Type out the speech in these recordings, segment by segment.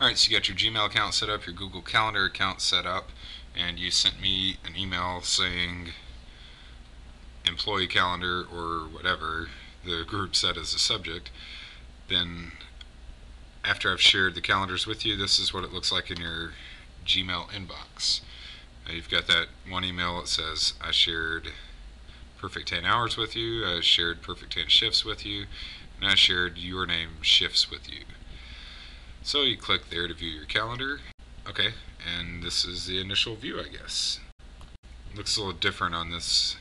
Alright, so you got your Gmail account set up, your Google Calendar account set up, and you sent me an email saying employee calendar or whatever the group set as a subject. Then after I've shared the calendars with you, this is what it looks like in your Gmail inbox. Now you've got that one email that says I shared Perfect 10 hours with you, I shared Perfect 10 shifts with you, and I shared your name shifts with you. So you click there to view your calendar. Okay, and this is the initial view, I guess. Looks a little different on this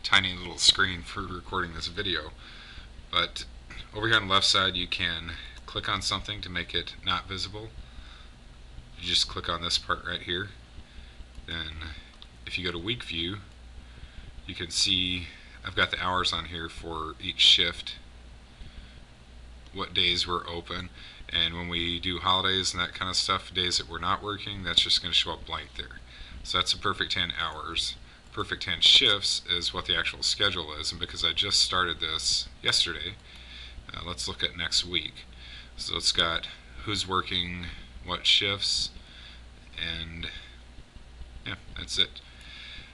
tiny little screen for recording this video, but over here on the left side you can click on something to make it not visible. You just click on this part right here. Then if you go to week view, you can see I've got the hours on here for each shift, what days we're open, and when we do holidays and that kind of stuff, days that we're not working, that's just going to show up blank there. So that's a perfect 10 hours. Perfect 10 shifts is what the actual schedule is, and because I just started this yesterday, let's look at next week. So it's got who's working what shifts, and yeah, that's it.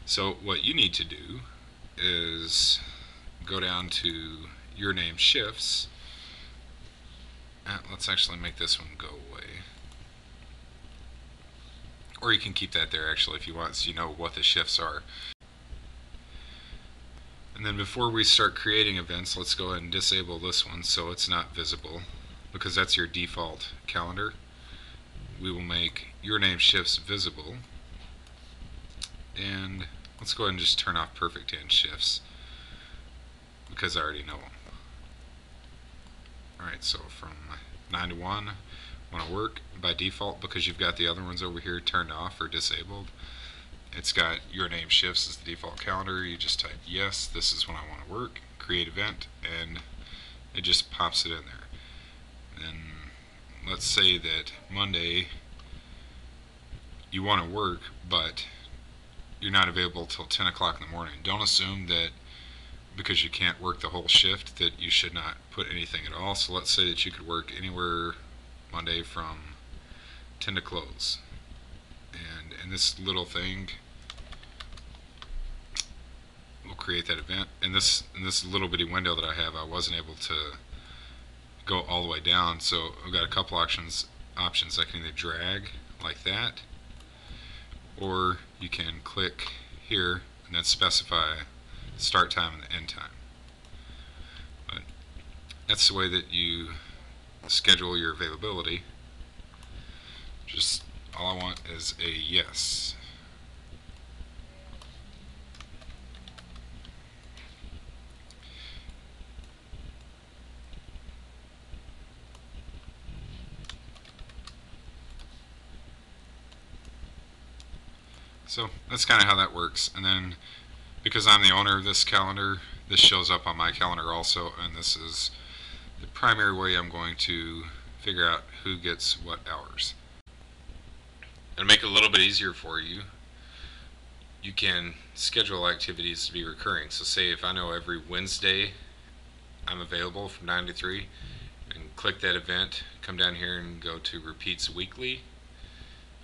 So what you need to do is go down to your name shifts. Let's actually make this one go away. Or you can keep that there actually if you want, so you know what the shifts are. And then before we start creating events, let's go ahead and disable this one so it's not visible, because that's your default calendar. We will make your name shifts visible, and let's go ahead and just turn off Perfect 10 shifts because I already know them. Alright, so from 9 to 1, want to work by default because you've got the other ones over here turned off or disabled. It's got your name shifts as the default calendar. You just type yes, this is when I want to work, create event, and it just pops it in there. Then let's say that Monday you want to work, but you're not available till 10 o'clock in the morning. Don't assume that because you can't work the whole shift that you should not put anything at all. So let's say that you could work anywhere Monday from 10 to close. And in this little thing, we'll create that event. In this little bitty window that I have, I wasn't able to go all the way down, so I've got a couple options. I can either drag like that, or you can click here and then specify the start time and the end time. But that's the way that you schedule your availability. Just all I want is a yes. So that's kind of how that works. And then because I'm the owner of this calendar, this shows up on my calendar also, and this is the primary way I'm going to figure out who gets what hours. And to make it a little bit easier for you, you can schedule activities to be recurring. So say if I know every Wednesday I'm available from 9 to 3, and click that event, come down here and go to repeats weekly,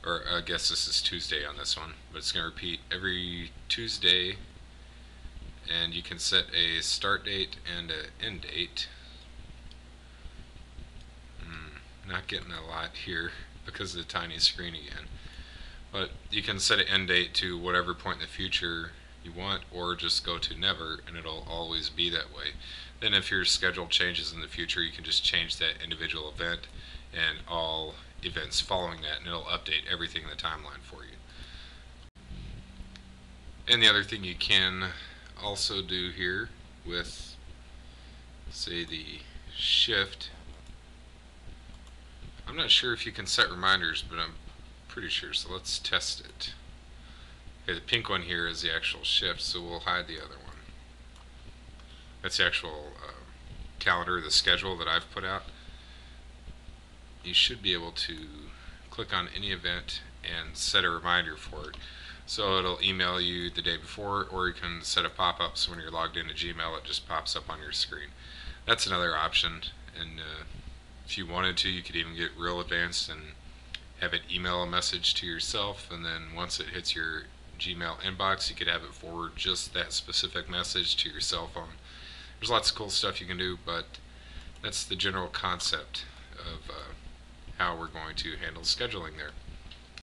or I guess this is Tuesday on this one, but it's going to repeat every Tuesday, and you can set a start date and an end date. Not getting a lot here because of the tiny screen again, but you can set an end date to whatever point in the future you want, or just go to never and it'll always be that way. Then if your schedule changes in the future, you can just change that individual event and all events following that, and it'll update everything in the timeline for you. And the other thing you can also do here with, say, the shift, I'm not sure if you can set reminders, but I'm pretty sure, so let's test it. Okay, the pink one here is the actual shift, so we'll hide the other one. That's the actual calendar, the schedule that I've put out. You should be able to click on any event and set a reminder for it. So it'll email you the day before, or you can set a pop-up so when you're logged into Gmail it just pops up on your screen. That's another option, and if you wanted to, you could even get real advanced and have it email a message to yourself, and then once it hits your Gmail inbox, you could have it forward just that specific message to your cell phone. There's lots of cool stuff you can do, but that's the general concept of how we're going to handle scheduling there.